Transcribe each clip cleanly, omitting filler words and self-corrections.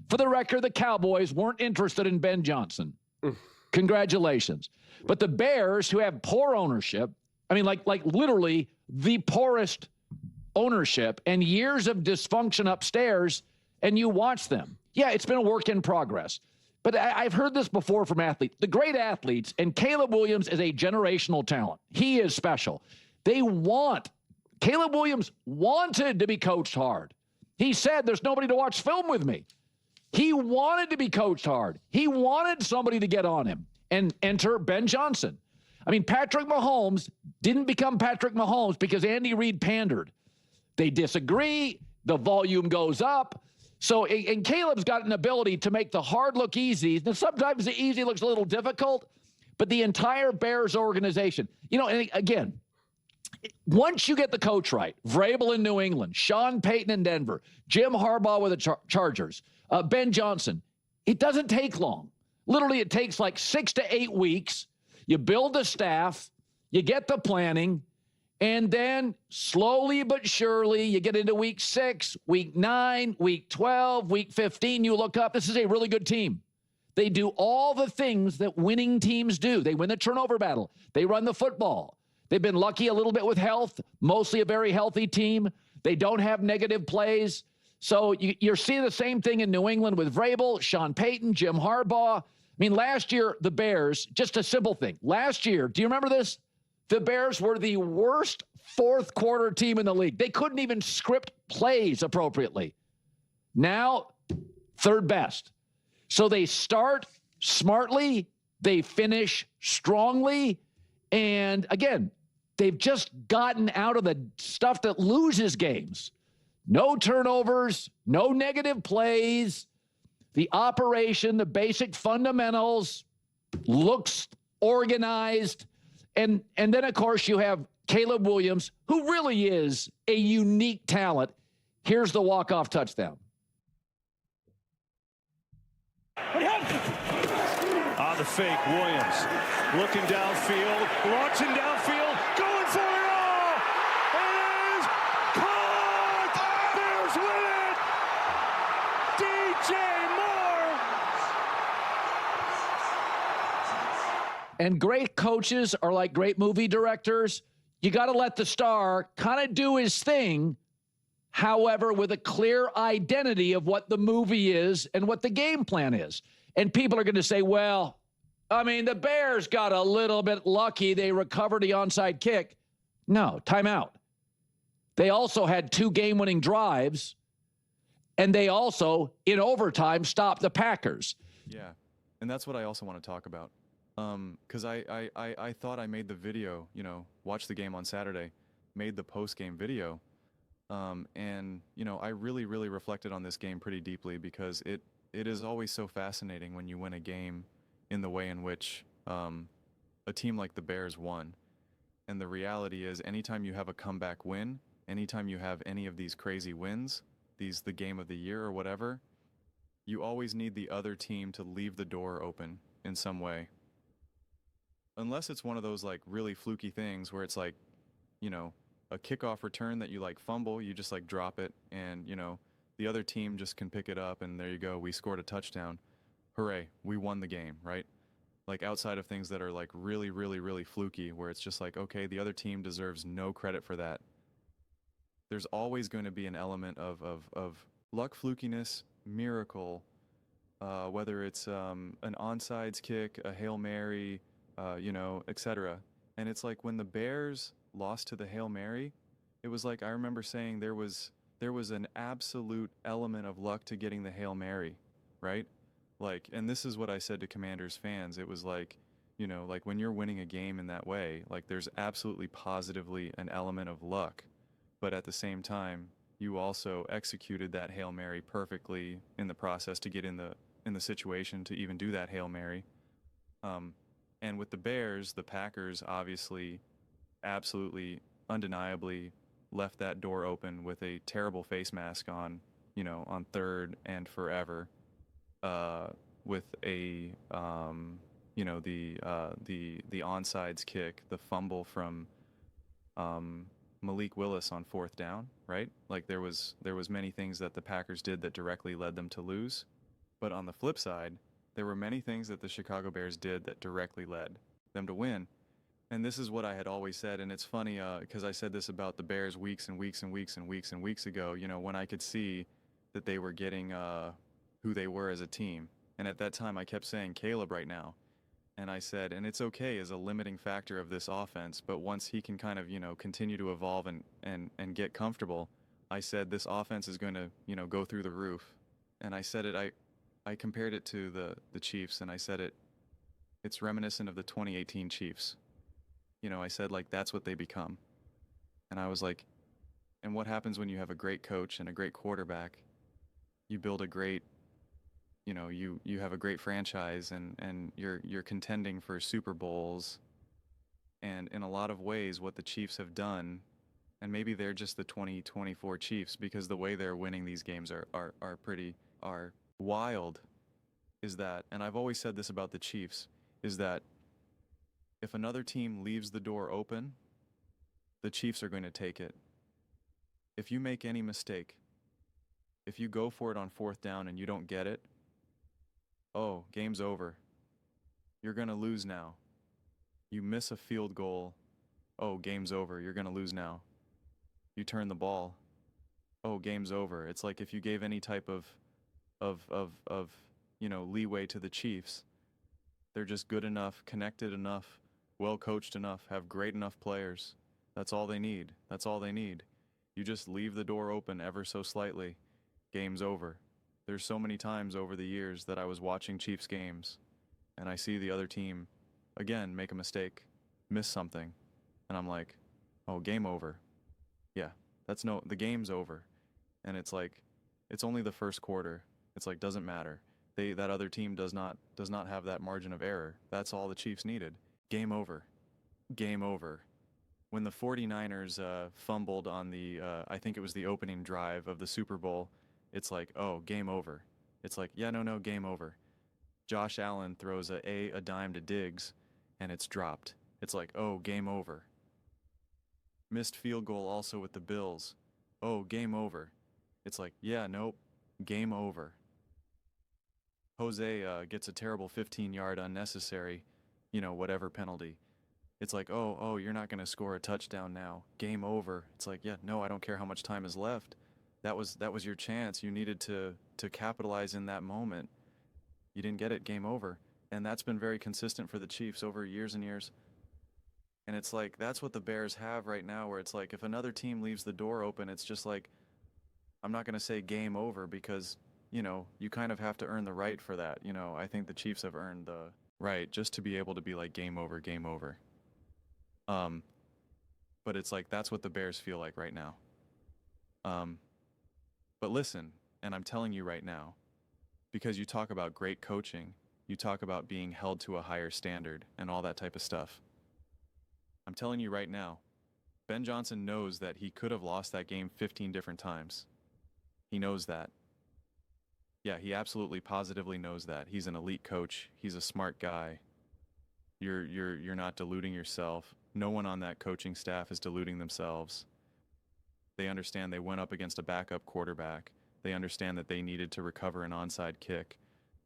For the record, the Cowboys weren't interested in Ben Johnson. Congratulations. But the Bears, who have poor ownership, I mean, like literally the poorest ownership and years of dysfunction upstairs, and you watch them. Yeah, it's been a work in progress. But I've heard this before from athletes. The great athletes, and Caleb Williams is a generational talent. He is special. Caleb Williams wanted to be coached hard. He said, there's nobody to watch film with me. He wanted to be coached hard. He wanted somebody to get on him. And enter Ben Johnson. I mean, Patrick Mahomes didn't become Patrick Mahomes because Andy Reid pandered. They disagree. The volume goes up. So, and Caleb's got an ability to make the hard look easy. Now, sometimes the easy looks a little difficult, but the entire Bears organization, and again, once you get the coach right, Vrabel in New England, Sean Payton in Denver, Jim Harbaugh with the Chargers, Ben Johnson, it doesn't take long. Literally, it takes like 6 to 8 weeks. You build the staff, you get the planning, and then slowly but surely, you get into week 6, week 9, week 12, week 15, you look up, this is a really good team. They do all the things that winning teams do. They win the turnover battle. They run the football. They've been lucky a little bit with health, mostly a very healthy team. They don't have negative plays. So you're seeing the same thing in New England with Vrabel, Sean Payton, Jim Harbaugh. I mean, last year, the Bears, just a simple thing. Last year, do you remember this? The Bears were the worst fourth quarter team in the league. They couldn't even script plays appropriately. Now, third best. So they start smartly, they finish strongly, and again, they've just gotten out of the stuff that loses games. No turnovers, no negative plays. The operation, the basic fundamentals looks organized. And then, of course, you have Caleb Williams, who really is a unique talent. Here's the walk-off touchdown. On the fake, Williams looking downfield, launching downfield, going for it all. It is caught. Bears win it. DJ Moore. And great coaches are like great movie directors. You got to let the star kind of do his thing, however, with a clear identity of what the movie is and what the game plan is. And people are going to say, well, I mean, the Bears got a little bit lucky. They recovered the onside kick. No, timeout. They also had 2 game-winning drives, and they also, in overtime, stopped the Packers. Yeah, and that's what I also want to talk about. Because I thought I made the video, watched the game on Saturday, made the post-game video. And, I really, really reflected on this game pretty deeply because it is always so fascinating when you win a game in the way in which a team like the Bears won. And the reality is anytime you have a comeback win, anytime you have any of these crazy wins, the game of the year or whatever, you always need the other team to leave the door open in some way. Unless it's one of those like really fluky things where it's like, a kickoff return that you like fumble, you just like drop it and, the other team just can pick it up and there you go, we scored a touchdown. Hooray, we won the game, right? Like outside of things that are like really, really, really fluky where it's just like, okay, the other team deserves no credit for that. There's always going to be an element of luck, flukiness, miracle, whether it's an onside kick, a Hail Mary, etc. And it's like when the Bears lost to the Hail Mary, it was like I remember saying there was an absolute element of luck to getting the Hail Mary, right? Like, and this is what I said to Commanders fans. It was like, like when you're winning a game in that way, like there's absolutely positively an element of luck. But at the same time, you also executed that Hail Mary perfectly in the process to get in the situation to even do that Hail Mary. And with the Bears, the Packers obviously absolutely undeniably left that door open with a terrible face mask on, on third and forever, with a, the onside kick, the fumble from Malik Willis on 4th down, right? Like there was many things that the Packers did that directly led them to lose. But on the flip side, there were many things that the Chicago Bears did that directly led them to win. And this is what I had always said, and it's funny because I said this about the Bears weeks and weeks and weeks and weeks and weeks ago, when I could see that they were getting who they were as a team. And at that time, I kept saying Caleb right now. And I said, and it's okay as a limiting factor of this offense, but once he can kind of, continue to evolve and get comfortable, I said this offense is going to, go through the roof. And I said it, I compared it to the Chiefs, and I said it's reminiscent of the 2018 Chiefs. I said, like, that's what they become. And I was like, and what happens when you have a great coach and a great quarterback? You build a great, you have a great franchise, and you're contending for Super Bowls. And in a lot of ways, what the Chiefs have done, and maybe they're just the 2024 Chiefs because the way they're winning these games are wild, is that, and I've always said this about the Chiefs, is that if another team leaves the door open, the Chiefs are going to take it. If you make any mistake, if you go for it on 4th down and you don't get it, oh, game's over. You're going to lose now. You miss a field goal, oh, game's over. You're going to lose now. You turn the ball, oh, game's over. It's like if you gave any type of leeway to the Chiefs, they're just good enough, connected enough, well coached enough, have great enough players. That's all they need. That's all they need. You just leave the door open ever so slightly, game's over. There's so many times over the years that I was watching Chiefs games and I see the other team again make a mistake, miss something, and I'm like, oh, game over. Yeah, the game's over. And it's like, it's only the first quarter. It's like, doesn't matter. That other team does not have that margin of error. That's all the Chiefs needed. Game over. Game over. When the 49ers fumbled on I think it was the opening drive of the Super Bowl, it's like, oh, game over. It's like, yeah, no, game over. Josh Allen throws a dime to Diggs, and it's dropped. It's like, oh, game over. Missed field goal also with the Bills. Oh, game over. It's like, yeah, nope, game over. Jose gets a terrible 15-yard unnecessary, whatever penalty. It's like, oh, you're not going to score a touchdown now. Game over. It's like, yeah, no, I don't care how much time is left. That was your chance. You needed to capitalize in that moment. You didn't get it. Game over. And that's been very consistent for the Chiefs over years and years. And it's like, that's what the Bears have right now, where it's like, if another team leaves the door open, it's just like, I'm not going to say game over because, you kind of have to earn the right for that. I think the Chiefs have earned the right just to be able to be like, game over, game over. But it's like, that's what the Bears feel like right now. But listen, and I'm telling you right now, because you talk about great coaching, you talk about being held to a higher standard and all that type of stuff. I'm telling you right now, Ben Johnson knows that he could have lost that game 15 different times. He knows that. Yeah, he absolutely positively knows that. He's an elite coach. He's a smart guy. You're not deluding yourself. No one on that coaching staff is deluding themselves. They understand they went up against a backup quarterback. They understand that they needed to recover an onside kick.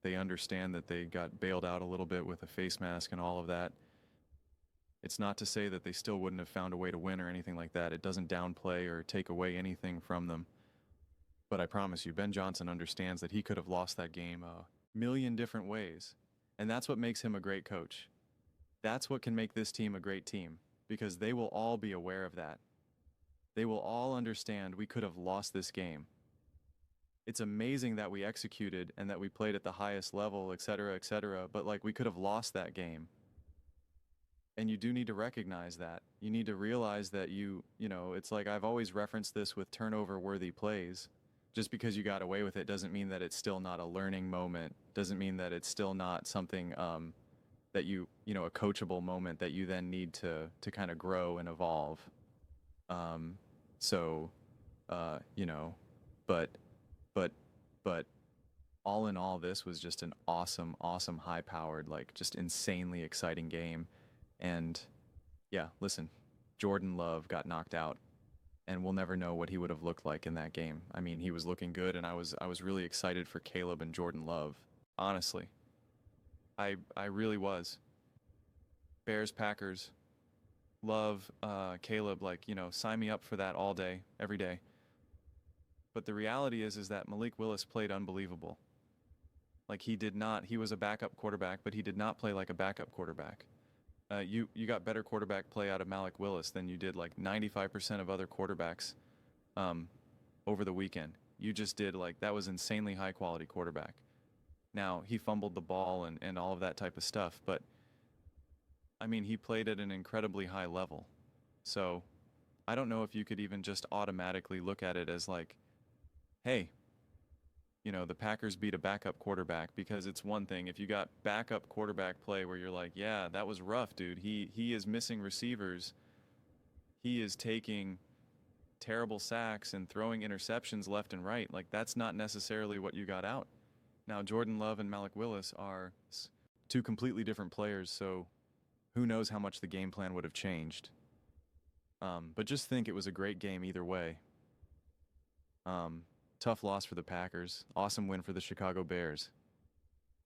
They understand that they got bailed out a little bit with a face mask and all of that. It's not to say that they still wouldn't have found a way to win or anything like that. It doesn't downplay or take away anything from them. But I promise you, Ben Johnson understands that he could have lost that game a million different ways. And that's what makes him a great coach. That's what can make this team a great team, because they will all be aware of that. They will all understand we could have lost this game. It's amazing that we executed and that we played at the highest level, et cetera, but like, we could have lost that game. And you do need to recognize that. You need to realize that it's like, I've always referenced this with turnover-worthy plays. Just because you got away with it doesn't mean that it's still not a learning moment. Doesn't mean that it's still not something that a coachable moment that you then need to kind of grow and evolve. But all in all, this was just an awesome, high-powered, like, just insanely exciting game. And yeah, listen, Jordan Love got knocked out, and we'll never know what he would have looked like in that game. I mean, he was looking good, and I was really excited for Caleb and Jordan Love. Honestly. I really was. Bears, Packers. Love Caleb, like, you know, sign me up for that all day, every day. But the reality is that Malik Willis played unbelievable. Like he was a backup quarterback, but he did not play like a backup quarterback. You got better quarterback play out of Malik Willis than you did like 95% of other quarterbacks over the weekend. You just did like, that was insanely high quality quarterback. Now, he fumbled the ball and all of that type of stuff, but I mean, he played at an incredibly high level. So I don't know if you could even just automatically look at it as like, hey, you know, the Packers beat a backup quarterback, because it's one thing if you got backup quarterback play where you're like, yeah, that was rough, dude. He is missing receivers. He is taking terrible sacks and throwing interceptions left and right. Like, that's not necessarily what you got out. Now, Jordan Love and Malik Willis are two completely different players, so who knows how much the game plan would have changed. But just think it was a great game either way. Tough loss for the Packers. Awesome win for the Chicago Bears.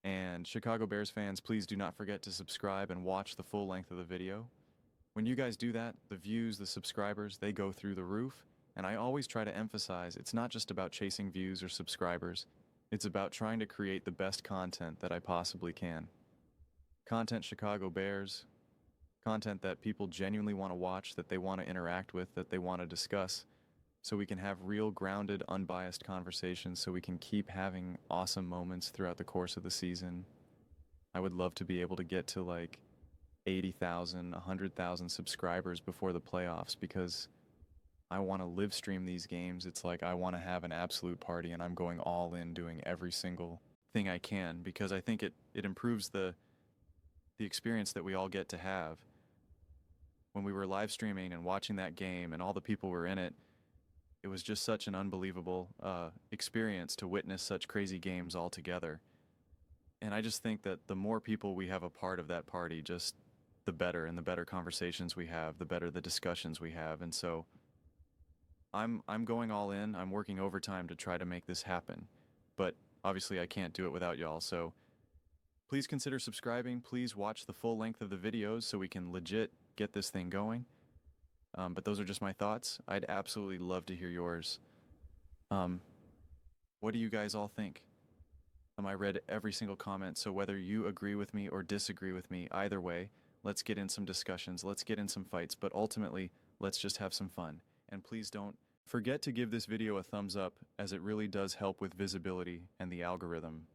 And Chicago Bears fans, please do not forget to subscribe and watch the full length of the video. When you guys do that, the views, the subscribers, they go through the roof. And I always try to emphasize, it's not just about chasing views or subscribers. It's about trying to create the best content that I possibly can. Content Chicago Bears, content that people genuinely want to watch, that they want to interact with, that they want to discuss, so we can have real, grounded, unbiased conversations, so we can keep having awesome moments throughout the course of the season. I would love to be able to get to like 80,000, 100,000 subscribers before the playoffs, because I want to live stream these games. It's like I want to have an absolute party, and I'm going all in, doing every single thing I can, because I think it improves the experience that we all get to have. When we were live streaming and watching that game and all the people were in it, it was just such an unbelievable experience to witness such crazy games all together. And I just think that the more people we have a part of that party, just the better, and the better conversations we have, the better the discussions we have. And so I'm going all in. I'm working overtime to try to make this happen. But obviously I can't do it without y'all. So please consider subscribing. Please watch the full length of the videos so we can legit get this thing going. But those are just my thoughts. I'd absolutely love to hear yours. What do you guys all think? I read every single comment, so whether you agree with me or disagree with me, either way, let's get in some discussions, let's get in some fights, but ultimately, let's just have some fun. And please don't forget to give this video a thumbs up, as it really does help with visibility and the algorithm.